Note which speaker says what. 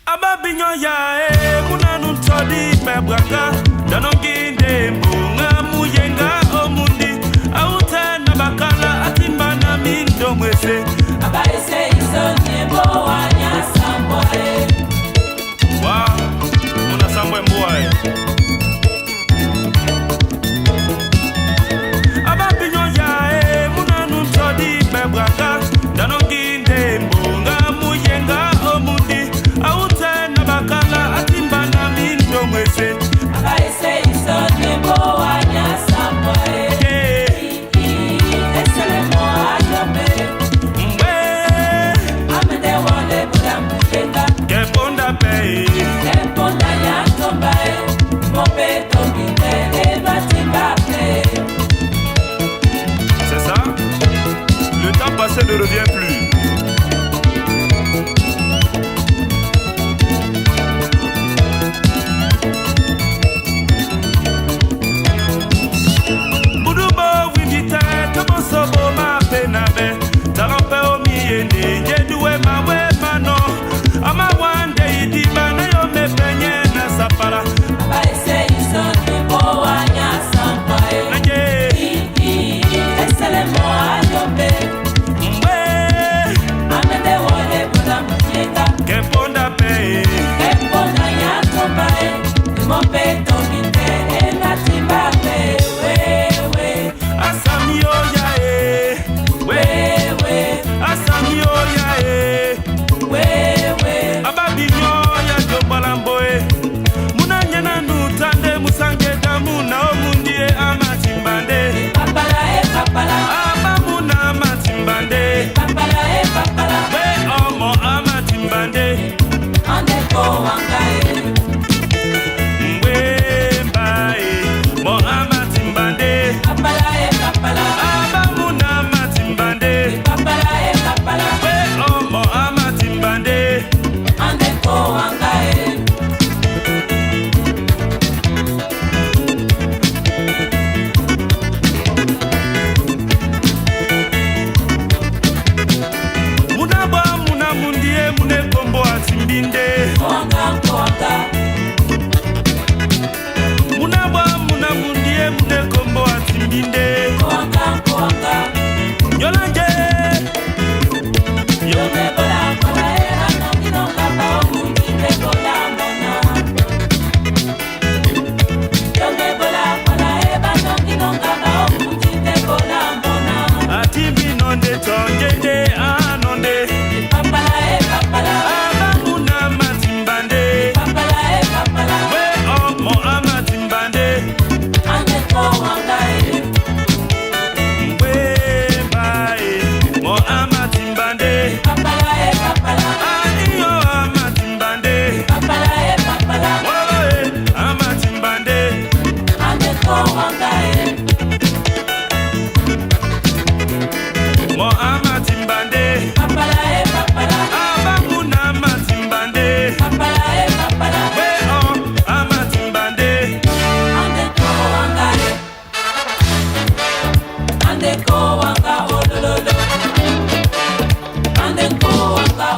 Speaker 1: Ababinyo ya muna nuntodi pebraka danonginde mbunga muyenga omundi auta na bakala atimba na mindo mwese
Speaker 2: abaise isonye boanya samboe
Speaker 1: wa muna samboe mboe ababinyo ya muna nuntodi pebraka danonginde mbunga muyenga omundi auta na bakala atimba na mindo mwese
Speaker 2: abaise isonye boanya samboe eselemo ajobe amede wole bulamukeka
Speaker 1: keponda pei
Speaker 2: keponda ya tombae mope tobite ebatimbape.
Speaker 1: C'est ça? Le temps passé ne revient plus. Budubo windite tobo sobo ma penabe talompe omi ende jedue mawe mano ama wande idiba na yo mepenye na sapara
Speaker 2: abaise isonye boanya samboe
Speaker 1: naje
Speaker 2: eselemo ajobe amede wole bulamukeka
Speaker 1: keponda pe
Speaker 2: keponda ya tombae mope tobite ebatimbape.
Speaker 1: asami oya
Speaker 2: Wewe
Speaker 1: asami oya ababinyo ya jobalamboe muna nyana nutande musange damu na omundie amatimbande
Speaker 2: papala
Speaker 1: amamuna amatimbande
Speaker 2: papala
Speaker 1: we omo amatimbande
Speaker 2: andeko wangae
Speaker 1: mbae mo amatimbande
Speaker 2: papala
Speaker 1: amamuna amatimbande
Speaker 2: papala
Speaker 1: we omo amatimbande
Speaker 2: andeko wangae
Speaker 1: munaba muna mundie mune kombo atimbinde
Speaker 2: wanga
Speaker 1: munaba muna mundie mune kombo atimbinde
Speaker 2: wanga
Speaker 1: nyolanje yo
Speaker 2: yome bola bola era no kapa omundi be bola mona yome bola bola eba no kapa omundi be bola mona
Speaker 1: atimbi nonde tonjende anonde
Speaker 2: papala
Speaker 1: amamuna amatimbande
Speaker 2: papala
Speaker 1: we omo amatimbande
Speaker 2: andeko wangae
Speaker 1: mbae mo amatimbande
Speaker 2: papala
Speaker 1: aniyo amatimbande
Speaker 2: papala
Speaker 1: woe amatimbande
Speaker 2: andeko wangae
Speaker 1: mo amatimbande
Speaker 2: papala
Speaker 1: amamuna amatimbande
Speaker 2: papala
Speaker 1: we o amatimbande
Speaker 2: andeko wanga olololo andeko wanga